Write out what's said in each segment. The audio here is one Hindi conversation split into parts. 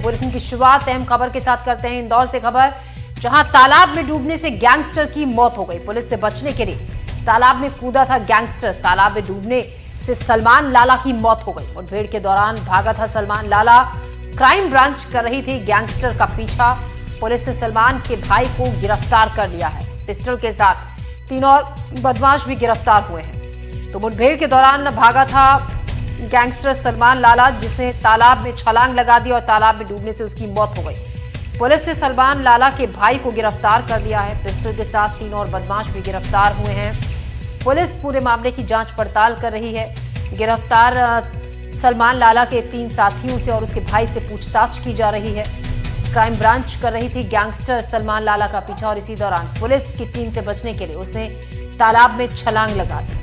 बुलेटिन की शुरुआत अहम खबर के साथ करते हैं। इंदौर से खबर, जहां तालाब में डूबने से गैंगस्टर की मौत हो गई। पुलिस से बचने के लिए तालाब में कूदा था गैंगस्टर। तालाब में डूबने से सलमान लाला की मौत हो गई। मुठभेड़ के दौरान भागा था सलमान लाला। क्राइम ब्रांच कर रही थी गैंगस्टर का पीछा। पुलिस ने सलमान के भाई को गिरफ्तार कर लिया है। पिस्टल के साथ 3 और बदमाश भी गिरफ्तार हुए हैं। तो मुठभेड़ के दौरान भागा था गैंगस्टर सलमान लाला, जिसने तालाब में छलांग लगा दी और तालाब में डूबने से उसकी मौत हो गई। पुलिस ने सलमान लाला के भाई को गिरफ्तार कर लिया है। पिस्टल के साथ 3 और बदमाश भी गिरफ्तार हुए हैं। पुलिस पूरे मामले की जांच पड़ताल कर रही है। गिरफ्तार सलमान लाला के 3 साथियों से और उसके भाई से पूछताछ की जा रही है। क्राइम ब्रांच कर रही थी गैंगस्टर सलमान लाला का पीछा और इसी दौरान पुलिस की टीम से बचने के लिए उसने तालाब में छलांग लगा दी।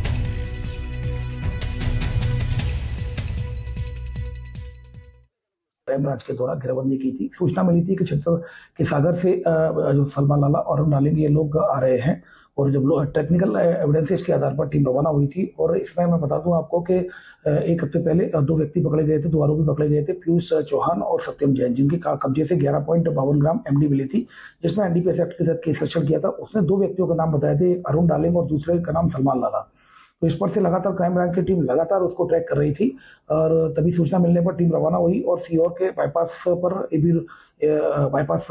क्राइम ब्रांच के द्वारा घेराबंदी की थी। सूचना मिली थी कि छत्तीसगढ़ के सागर से जो सलमान लाला और अरुण डालिंग ये लोग आ रहे हैं और जब टेक्निकल एविडेंसेस के आधार पर टीम रवाना हुई थी। और इसमें मैं बता दूं आपको कि 1 हफ्ते पहले 2 व्यक्ति पकड़े गए थे, 2 आरोपी पकड़े गए थे, पीयूष चौहान और सत्यम जैन, जिनके कब्जे से 11.52 ग्राम एमडी मिली थी, जिसमें एनडीपीएस एक्ट के तहत केस रजिस्टर किया था। उसने 2 व्यक्तियों का नाम बताए थे, एक अरुण डालिंग और दूसरे का नाम सलमान लाला। तो इस पर से लगातार क्राइम ब्रांच की टीम लगातार उसको ट्रैक कर रही थी और तभी सूचना मिलने पर टीम रवाना हुई और सीहोर के बाईपास पर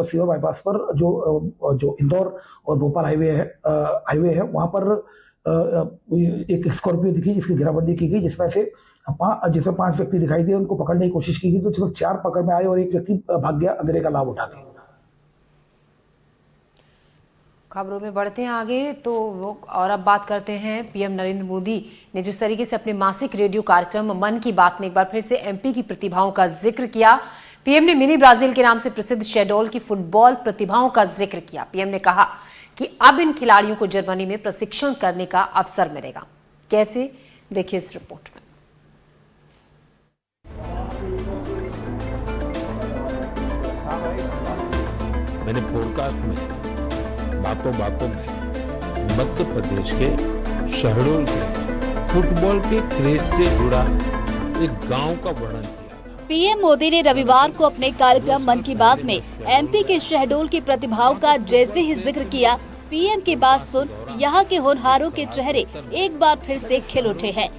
सीहोर बाईपास पर जो इंदौर और भोपाल हाईवे है वहां पर एक स्कॉर्पियो दिखी, जिसकी घेराबंदी की गई, जिसमें 5 व्यक्ति दिखाई दिए। उनको पकड़ने की कोशिश की गई तो सिर्फ 4 पकड़ में आए और एक व्यक्ति भाग गया अंधेरे का लाभ उठा के। खबरों में बढ़ते हैं आगे तो और अब बात करते हैं पीएम नरेंद्र मोदी ने जिस तरीके से अपने मासिक रेडियो कार्यक्रम मन की बात में एक बार फिर से एमपी की प्रतिभाओं का जिक्र किया। पीएम ने मिनी ब्राजील के नाम से प्रसिद्ध शहडोल की फुटबॉल प्रतिभाओं का जिक्र किया। पीएम ने कहा कि अब इन खिलाड़ियों को जर्मनी में प्रशिक्षण करने का अवसर मिलेगा। कैसे, देखिए इस रिपोर्ट में। मैंने पॉडकास्ट में बातों में मध्य प्रदेश के शहडोल के फुटबॉल के क्रेज से जुड़ा एक गांव का वर्णन किया था। पीएम मोदी ने रविवार को अपने कार्यक्रम मन की बात में एमपी के शहडोल की प्रतिभाओं का जैसे ही जिक्र किया, पीएम की बात सुन यहां के होनहारों के चेहरे एक बार फिर से खिल उठे हैं।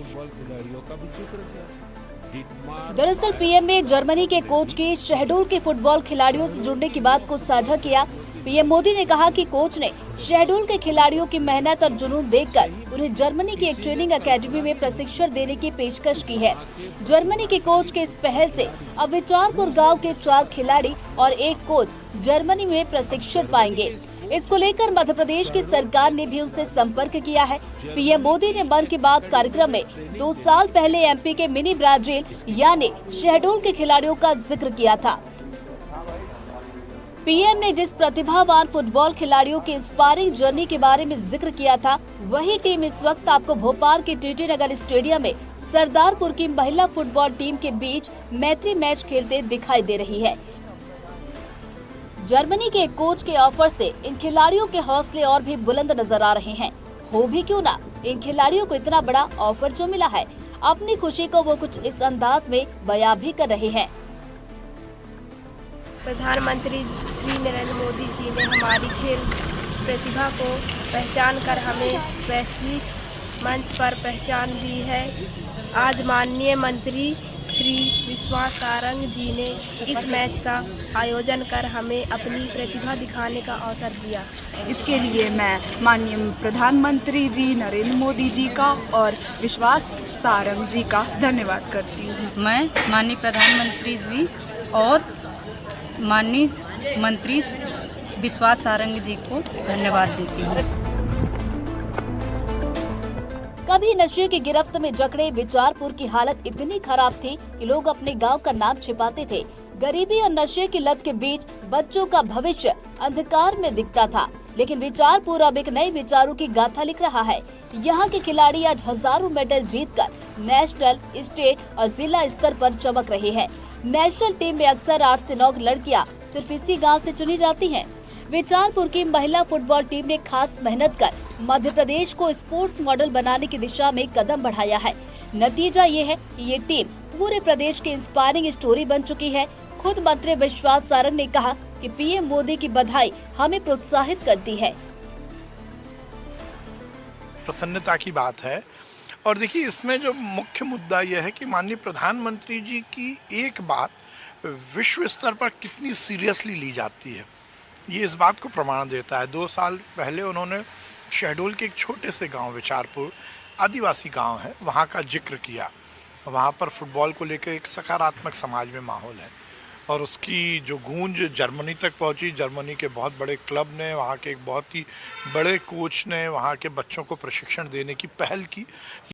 दरअसल पीएम ने जर्मनी के कोच के शहडोल के फुटबॉल खिलाड़ियों से जुड़ने की बात को साझा किया। पीएम मोदी ने कहा कि कोच ने शहडोल के खिलाड़ियों की मेहनत और जुनून देखकर उन्हें जर्मनी की एक ट्रेनिंग एकेडमी में प्रशिक्षण देने की पेशकश की है। जर्मनी के कोच के इस पहल से अब विचारपुर गांव के 4 खिलाड़ी और 1 कोच जर्मनी में प्रशिक्षण पाएंगे। इसको लेकर मध्य प्रदेश की सरकार ने भी उनसे संपर्क किया है। पीएम मोदी ने मन की बात कार्यक्रम में 2 साल पहले एमपी के मिनी ब्राजील यानी शहडोल के खिलाड़ियों का जिक्र किया था। पीएम ने जिस प्रतिभावान फुटबॉल खिलाड़ियों की इंस्पायरिंग जर्नी के बारे में जिक्र किया था, वही टीम इस वक्त आपको भोपाल के टीटी नगर स्टेडियम में सरदारपुर की महिला फुटबॉल टीम के बीच मैत्री मैच खेलते दिखाई दे रही है। जर्मनी के एक कोच के ऑफर से इन खिलाड़ियों के हौसले और भी बुलंद नजर आ रहे हैं। हो भी क्यों ना, इन खिलाड़ियों को इतना बड़ा ऑफर जो मिला है, अपनी खुशी को वो कुछ इस अंदाज में बयां भी कर रहे हैं। प्रधानमंत्री श्री नरेंद्र मोदी जी ने हमारी खेल प्रतिभा को पहचान कर हमें वैश्विक मंच पर पहचान दी है। आज माननीय मंत्री श्री विश्वास सारंग जी ने इस मैच का आयोजन कर हमें अपनी प्रतिभा दिखाने का अवसर दिया। इसके लिए मैं माननीय प्रधानमंत्री जी नरेंद्र मोदी जी का और विश्वास सारंग जी का धन्यवाद करती हूँ। मैं माननीय प्रधानमंत्री जी और माननीय मंत्री विश्वास सारंग जी को धन्यवाद देती हूँ। कभी नशे की गिरफ्त में जकड़े विचारपुर की हालत इतनी खराब थी कि लोग अपने गांव का नाम छिपाते थे। गरीबी और नशे की लत के बीच बच्चों का भविष्य अंधकार में दिखता था, लेकिन विचारपुर अब एक नए विचारों की गाथा लिख रहा है। यहाँ के खिलाड़ी आज हजारों मेडल जीतकर नेशनल, स्टेट और जिला स्तर पर चमक रहे हैं। नेशनल टीम में अक्सर 8 से 9 लड़कियाँ सिर्फ इसी गाँव से चुनी जाती हैं। विचारपुर की महिला फुटबॉल टीम ने खास मेहनत कर मध्य प्रदेश को स्पोर्ट्स मॉडल बनाने की दिशा में कदम बढ़ाया है। नतीजा ये है कि ये टीम पूरे प्रदेश की इंस्पायरिंग स्टोरी बन चुकी है। खुद मंत्री विश्वास सारंग ने कहा कि पीएम मोदी की बधाई हमें प्रोत्साहित करती है। प्रसन्नता की बात है। और देखिए, इसमें जो मुख्य मुद्दा यह है कि माननीय प्रधानमंत्री जी की एक बात विश्व स्तर पर कितनी सीरियसली ली जाती है, ये इस बात को प्रमाण देता है। 2 साल पहले उन्होंने शहडोल के एक छोटे से गांव विचारपुर, आदिवासी गांव है, वहां का जिक्र किया। वहां पर फुटबॉल को लेकर एक सकारात्मक समाज में माहौल है और उसकी जो गूंज जर्मनी तक पहुंची। जर्मनी के बहुत बड़े क्लब ने, वहाँ के एक बहुत ही बड़े कोच ने वहाँ के बच्चों को प्रशिक्षण देने की पहल की।